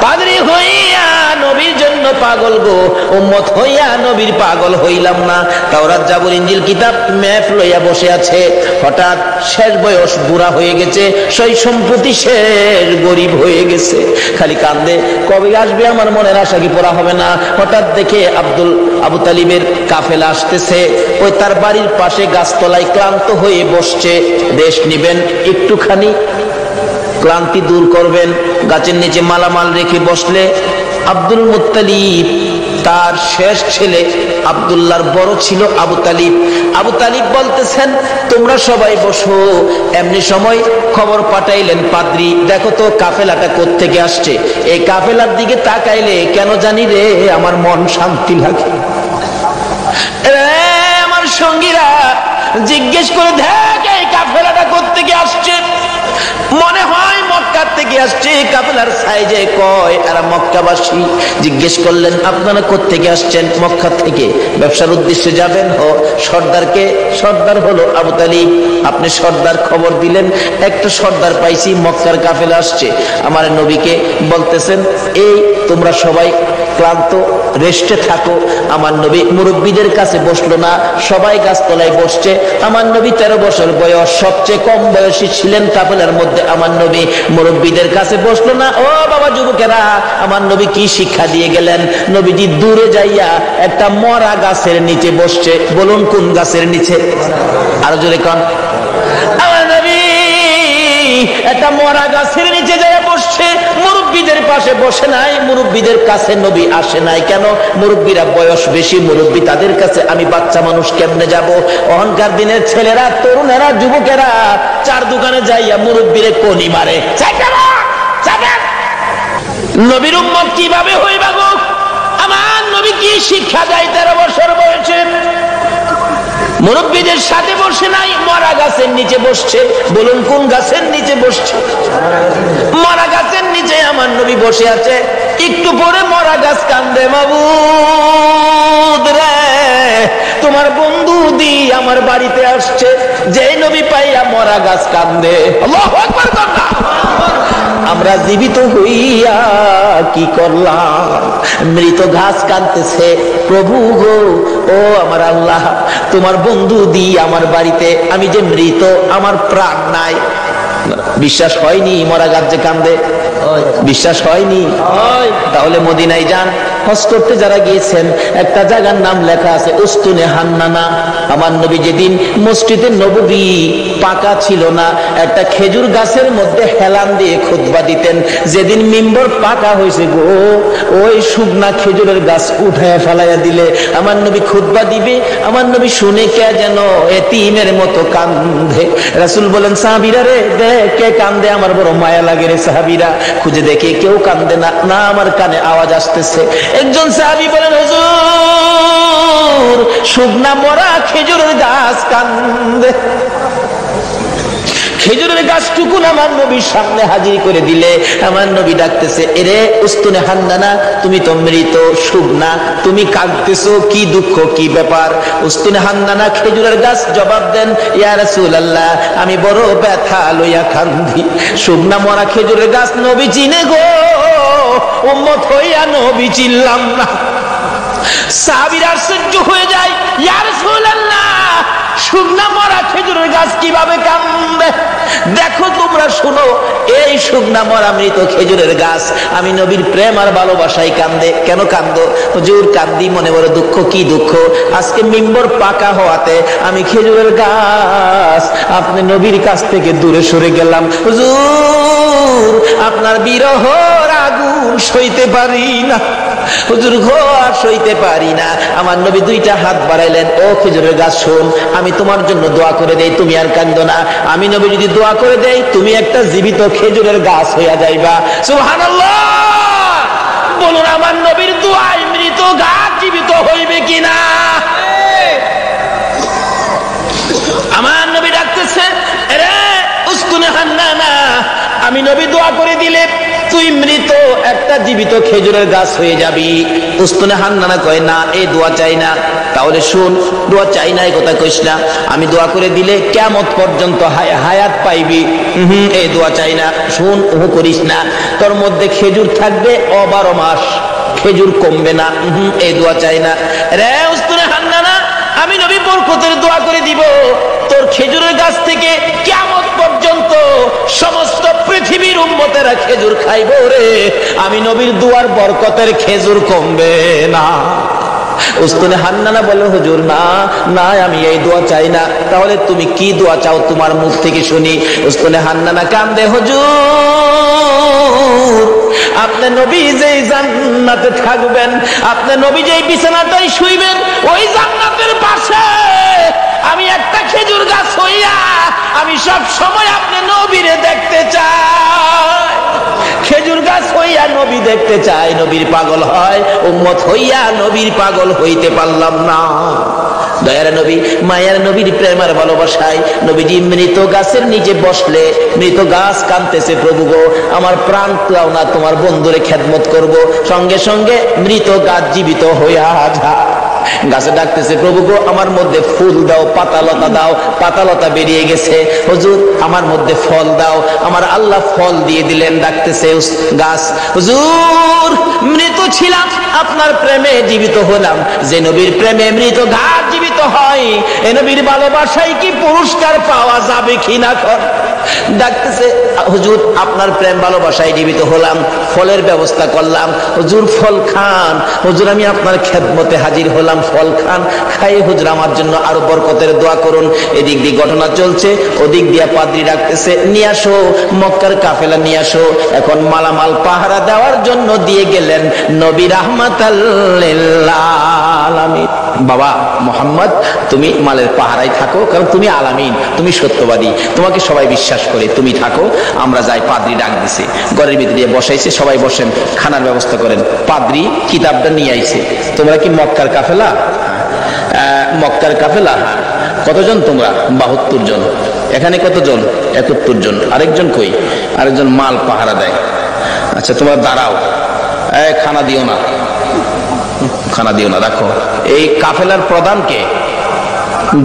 পাদ্রী হইয়া নবীর জন্য পাগল গো, উম্মত হইয়া নবীর পাগল হইলাম না। তাওরাত জাবুর ইনজিল কিতাব ম্যাপ লইয়া বসে আছে। হঠাৎ শেষ বয়স, বুড়া হয়ে গেছে, সই সম্পত্তি শেষ, গরিব হয়ে গেছে, খালি কান্দে, কবে আসবে আমার মনের আশা কি পুরা হবে না? হঠাৎ দেখে আবু তালিবের কাফেলা আসতেছে। ওই তার বাড়ির পাশে গাছতলায় ক্লান্ত হয়ে বসছে। রেস্ট নিবেন একটুখানি, ক্লান্তি দূর করবেন, গাছের নিচে মালামাল রেখে বসলে আব্দুল মুত্তালিব তার শেষ ছেলে আব্দুল্লাহর বড় ছিল আবু তালিব। আবু তালিব বলতেছেন, তোমরা সবাই বসো। এমনি সময় খবর পাঠাইলেন, পাদ্রী দেখো তো কাফেলাটা কোত্থেকে আসছে। এই কাফেলার দিকে তাকাইলে কেন জানি রে আমার মন শান্তি লাগে। আমার সঙ্গীরা জিজ্ঞেস করে, দেখ এই কাফেলাটা কোত্থেকে আসছে। মনে হয় মক্কা থেকে আসছে, কাফেলার সাইজে কয় এরা মক্কাবাসী। জিজ্ঞেস করলেন আপনারা কোত্থেকে আসছেন? মক্কা থেকে। ব্যবসার উদ্দেশ্যে যাবেন? ও সর্দারকে, সর্দার হলো আবু তালিব। আপনি সর্দার খবর দিলেন, একটা সর্দার পাইছি মক্কার কাফেলা আসছে। আমার নবীকে বলতেছেন এই তোমরা সবাই ক্লান্ত, রেস্টে থাকো। আমার নবী মুরব্বীদের কাছে বসলো না, সবাই গাছতলায় বসছে। আমার নবী 13 বছর বয়স, সবচেয়ে কম বয়সী ছিলেন কাফেলার মধ্যে। আমার নবী মুরব্বীদের কাছে বসলো না। ও বাবা যুবকেরা, আমার নবী কি শিক্ষা দিয়ে গেলেন? নবীজি দূরে যাইয়া একটা মরা গাছের নিচে বসছে। বলুন কোন গাছের নিচে? আরো জোরে কোন। আমার নবী একটা মরা গাছের নিচে যায় বসছে। মুরব্বীদের পাশে বসে নাই, মুরব্বীদের কাছে নবী আসে নাই। কেন? মুরব্বীরা বয়স বেশি, মুরব্বী তাদের কাছে আমি বাচ্চা মানুষ কেমনে যাব? অহংকার দিনের ছেলেরা, তরুণেরা, যুবকেরা চার দোকানে যাইয়া মুরব্বীরে কোনি মারে। নবীর উম্মত কিভাবে হইবা গো? আমার নবী কি শিক্ষা দেয় 13 বছর বয়সে? মুরব্বীদের সাথে বসে নাই, মরা গাছের নিচে বসছে। বলুন কোন গাছের নিচে বসছে? মরা গাছের নিচে আমার নবী বসে আছে। একটু পরে মরা গাছ কান্দে, মাবুদ রে তোমার বন্ধু দি আমার বাড়িতে আসছে। যে নবী পাইয়া মরা গাছ কান্দে। আল্লাহু আকবার। আমরা জীবিত হইয়া কি করলাম? মৃত ঘাস কাঁদতেছে, প্রভু গো ও আমার আল্লাহ তোমার বন্ধু দি আমার বাড়িতে, আমি যে মৃত, আমার প্রাণ নাই। বিশ্বাস হয়নি মরা গাছ যে কান্দে? বিশ্বাস হয়নি? তাহলে মদিনায় যান, হজ করতে যারা গিয়েছেন, একটা জায়গার নাম লেখা আছে উস্তুনে হান্নানা। আমার নবী যেদিন মসজিদে নববী পাকা ছিল না, একটা খেজুর গাছের মধ্যে হেলান দিয়ে খুতবা দিতেন। যেদিন মিম্বর পাকা হয়েছে গো, ওই শুকনা খেজুরের গাছ উঠায় ফেলাইয়া দিলে আমার নবী খুতবা দিবে। আমার নবী শুনে কে যেন এতিমের মতো কান্দে। রাসূল বলেন সাহাবীরা রে দেখ কে কান্দে, আমার বড় মায়া লাগে রে সাহাবীরা। খুঁজে দেখে কেউ কান্দে না, না আমার কানে আওয়াজ আসতেছে। একজন সাহাবী বলেন হুজুর শুকনা মরা খেজুরের গাছ কান্দে। খেজুরের গাছটুকুন আমার নবীর সামনে হাজির করে দিলে আমার নবী ডাকতেছে এরে উস্তুনে হান্নানা, তুমি তো মৃত, শুকনা, তুমি কাঁদতেছো, কি দুঃখ, কি ব্যাপার? উস্তুনে হান্নানা খেজুরের গাছ জবাব দেন ইয়া রাসূলুল্লাহ আমি বড় ব্যথা লইয়া কান্দি। শুকনা মরা খেজুরের গাছ নবী চিনে গো, উম্মত হইয়া নবী চিনলাম না। সাহাবীরা আশ্চর্য হয়ে যায়, ইয়া রাসূলুল্লাহ শুকনা মরা খেজুরের গাছ কিভাবে কান্দে? দেখো তোমরা শুনো, এই শুকনা মরা মৃত খেজুরের গাছ আমি নবীর প্রেম আর ভালোবাসায় কান্দে। কেন কান্দো? হুজুর কান্দি মনে বড় দুঃখ। কি দুঃখ? আজকে মিম্বর পাকা হওয়াতে আমি খেজুরের গাছ আপনি নবীর কাছ থেকে দূরে সরে গেলাম। হুজুর আপনার বিরহর আগুন সইতে পারি না, হুজুর ঘর সইতে পারি না। আমার নবী দুইটা হাত বাড়াইলেন, ও খেজুরের গাছ শোন, আমি তোমার জন্য দোয়া করে দেই, তুমি আর কান্দো না। আমি নবী যদি দোয়া করে দেই, তুমি একটা জীবিত খেজুরের গাছ হইয়া যাইবা। সুবহানাল্লাহ। বলুন আমার নবীর দোয়ায় মৃত গাছ জীবিত হইবে কিনা? আমার নবী ডাকতেছে রে উস্তুনে হান্নানা, আমি নবী দোয়া করে দিলে তুই মৃত একটা জীবিত খেজুরের গাছ হয়ে যাবি। উস্তুনে হান্নানা কয় না, এই দোয়া চাই না। তাহলে শুন, দোয়া চাই না এই কথা কইস না, আমি দোয়া করে দিলে কিয়ামত পর্যন্ত হায়াত পাইবি। এই দোয়া চাই না। শুন, ওহ করিস না, তোর মধ্যে খেজুর থাকবে 12 মাস, খেজুর কমবে না। এই দোয়া চাই না। রে উস্তুনে হান্নানা, আমি নবী বরকতের দোয়া করে দিব, তোর খেজুরের গাছ থেকে কিয়ামত পর্যন্ত সমস্ত পৃথিবীর উম্মতেরা খেজুর খাইবো রে। আমি নবীর দুয়ার বরকতের খেজুর কমবে না। উস্তুনে হান্নানা বলে হুজুর না না, আমি এই দোয়া চাই না। তাহলে তুমি কি দোয়া চাও তোমার মুখ থেকে শুনি। উস্তুনে হান্নানা কান্দে, হুজুর আপনি নবী যেই জান্নাতে থাকবেন, আপনি নবী যেই বিছানাটাই শুইবেন, ওই জান্নাতের পাশে আমি একটা খেজুর গাছ হইয়া আমি সব সময় আপনি নবীরে দেখতে চাই। খেজুর গাছ হইয়া নবী দেখতে চাই, নবীর পাগল হয়। উম্মত হইয়া নবীর পাগল হইতে পারলাম না। দয়ার নবী মায়ার নবীর প্রেম আর ভালোবাসায় নবীজি মৃত গাছের নিচে বসলে মৃত গাছ কাঁদতেছে, প্রভু গো আমার প্রাণ দাও না, তোমার বন্ধুরে খেদমত করব। সঙ্গে সঙ্গে মৃত গাছ জীবিত হইয়া যায়। গাছে ডাকতেছে, প্রভু গো আমার মধ্যে ফুল দাও, পাতালতা দাও। পাতালতা বেরিয়ে গেছে, হুজুর আমার মধ্যে ফল দাও। আমার আল্লাহ ফল দিয়ে দিলেন। ডাকতেছে গাছ, হুজুর মৃত ছিলাম, আপনার প্রেমে জীবিত হলাম। যে নবীর প্রেমে মৃত গাছ জীবিত হয়, এ নবীর ভালোবাসায় কি পুরস্কার পাওয়া যাবে কিনা? ডাকতেছে, হুজুর আপনার প্রেম ভালোবাসায় জীবিত হলাম, ফলের ব্যবস্থা করলাম। হুজুর ফল খান। হুজুর আমি আপনার খেদমতে হাজির হলাম, ফল খান। খাই হুজুর আমার জন্য আরো বরকতের দোয়া করুন। এদিক দিয়ে ঘটনা চলছে, ওদিক দিয়ে পাদ্রী ডাকতেছে, নিয়ে আসো মক্কার কাফেলা নিয়ে আসো। এখন মালামাল পাহারা দেওয়ার জন্য দিয়ে গেলেন নবী রাহমাতাল লিল আলামিন। বাবা মোহাম্মদ তুমি মালের পাহারায় থাকো, কারণ তুমি আলামিন, তুমি সত্যবাদী, তোমাকে সবাই বিশ্বাস করে, তুমি থাকো। আমরা যাই। পাদ্রী ডাক দিছে, ঘরের ভিতরে দিয়ে বসাইছে, সবাই বসেন, খানার ব্যবস্থা করেন। পাদ্রী কিতাবটা নিয়ে আইছে। তোমরা কি মক্কার কাফেলা? মক্কার কাফেলা। কতজন তোমরা? 72 জন। এখানে কতজন? 71 জন। আরেকজন কই? আরেকজন মাল পাহারা দেয়। আচ্ছা তোমরা দাঁড়াও, খানা দিও না, খানা দিও না, রাখো। এই কাফেলার প্রধানকে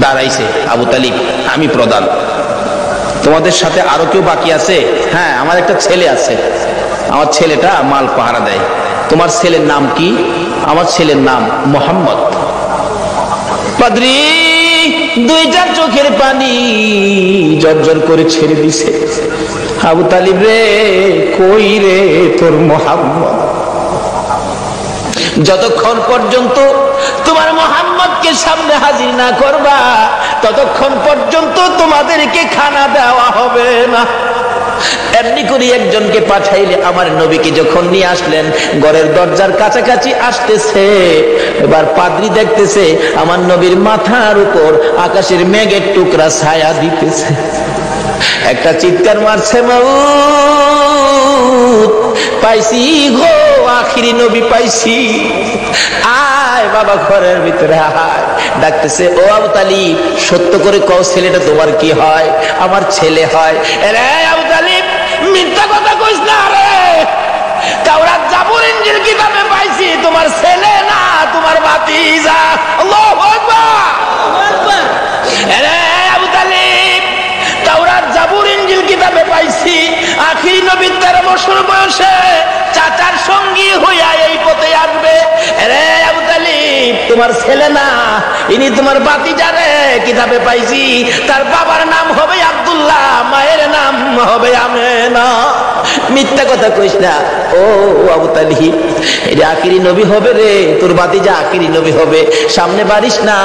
দাঁড়াইছে আবু তালিব, আমি প্রধান। তোমাদের সাথে আরো কেউ বাকি আছে? হ্যাঁ আমার একটা ছেলে আছে, আমার ছেলেটা মাল পাহারা দেয়। তোমার ছেলের নাম কি? আমার ছেলের নাম মোহাম্মদ। পাদ্রী দুইটা চোখের পানি জর্জর করে ছেড়ে দিছে। আবু তালিব রে, কই রে তোর মোহাম্মদ? যতক্ষণ পর্যন্ত তোমার মোহাম্মদকে সামনে হাজির না করবা, ততক্ষণ পর্যন্ত তোমাদেরকে খানা দেওয়া হবে না। এমনি করে একজনকে পাঠাইলে, আমার নবীকে যখন নিয়ে আসলেন, ঘরের দরজার কাছাকাছি আসতেছে। এবার পাদ্রী দেখতেছে আমার নবীর মাথার উপর আকাশের মেঘের টুকরা ছায়া দিতেছে। একটা চিৎকার মারছে, মাউত পাইছি গো, আখিরি নবী পাইছি। আয় বাবা ঘরের ভিতরে আয়। ডাকতেছে, ও আবু তালিব সত্য করে কও ছেলেটা তোমার কি হয়? আমার ছেলে হয়। রে আবু তালিব মিথ্যা কথা কইস না রে, তাওরাত জাবুর ইনজিল কিতাবে পাইছি তোমার ছেলে না, তোমার ভাতিজা। আল্লাহু আকবার, আল্লাহু আকবার। রে আবু তালিব তাওরাত জাবুর ইনজিল কিতাবে পাইছি আখিরি নবী 13 বছর বয়সে চাচার সঙ্গী হইয়া এই পথে আসবে। রে আবু তালিব তোমার ছেলে না, ইনি তোমার ভাতিজা রে। কিতাবে পাইছি তার বাবার নাম হবে আব্দুল্লাহ, মায়ের নাম হবে আমেনা। মিথ্যা কথা কইস না। ও আবু তালিব এটা আখিরি নবী হবে রে, তোর ভাতিজা আখিরি নবী হবে। সামনে বাড়িস না,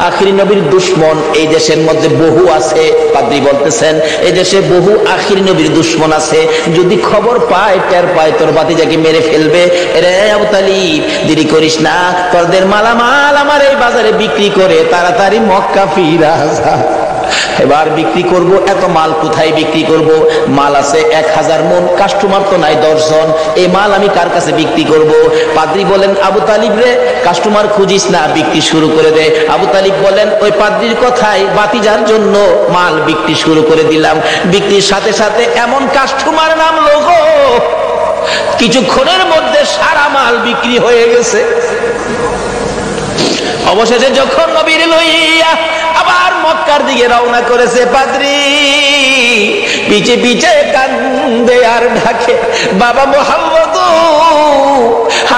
আখিরি নবীর দুশ্মন এই দেশের মধ্যে বহু আছে। পাদ্রী বলতেছেন এই দেশে বহু আখিরি নবীর দুশ্মন আছে, যদি খবর পায় টের পায় তোর ভাতিজাকে মেরে ফেলবে। রে আবু তালিব দেরি করিস না, তোদের মালামাল আমার এই বাজারে বিক্রি করে তাড়াতাড়ি মক্কা ফিরা যা। এবার বিক্রি করব, এত মাল কোথায় বিক্রি করব? মাল আছে 1000 মন, কাস্টমার তো নাই 10 জন। এই মাল আমি কার কাছে বিক্রি করব? পাদ্রী বলেন, আবু তালিব রে কাস্টমার খুঁজিস না, বিক্রি শুরু করে দে। আবু তালিব বলেন, ওই পাদ্রীর কথায় ভাতিজার জন্য মাল বিক্রি শুরু করে দিলাম। বিক্রির সাথে সাথে এমন কাস্টমার নামলো গো, কিছুক্ষণের মধ্যে সারা মাল বিক্রি হয়ে গেছে। অবশেষে যখন নবীর লইয়া আবার মক্কার দিকে রওনা করেছে, পাদ্রী পিছে পিছে কান্দে আর ডাকে, বাবা মোহাম্মদ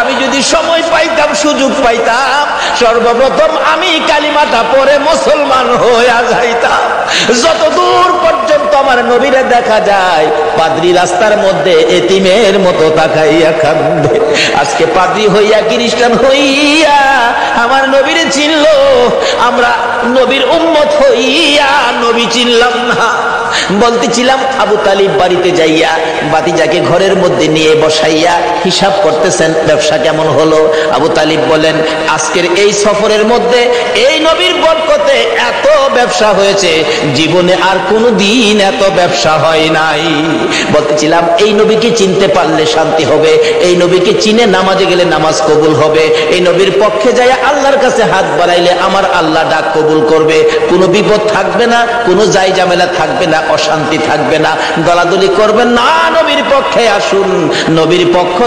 আমি যদি সময় পাইতাম, সুযোগ পাইতাম, সর্বপ্রথম আমি কালিমাটা পড়ে মুসলমান হইয়া যাইতাম। যত দূর পর্যন্ত আমার নবীরে দেখা যায়, পাদ্রী রাস্তার মধ্যে এতিমের মতো তাকাইয়া কান্দে। আজকে পাদ্রী হইয়া খ্রিস্টান হইয়া আমার নবীরে চিনল, আমরা নবীর উম্মত হইয়া নবী চিনলাম না। বলতেছিলাম আবু তালিব বাড়িতে যাইয়া ভাতিজাকে ঘরের মধ্যে নিয়ে বসাইয়া হিসাব করতেছেন ব্যবসা কেমন হলো। আবু তালিব বলেন, আজকের এই সফরের মধ্যে এই নবীর বরকতে এত ব্যবসা হয়েছে, জীবনে আর কোনো দিন এত ব্যবসা হয় নাই। বলতেছিলাম এই নবীকে চিনতে পারলে শান্তি হবে, এই নবীকে চিনে নামাজে গেলে নামাজ কবুল হবে, এই নবীর পক্ষে যায় আল্লাহর কাছে হাত বাড়াইলে আমার আল্লাহ ডাক কবুল করবে, কোনো বিপদ থাকবে না, কোনো জাই ঝামেলা থাকবে না, অশান্তি থাকবে না। দলাদলি করবেন না, নবীর পক্ষে আসুন। নবীর পক্ষ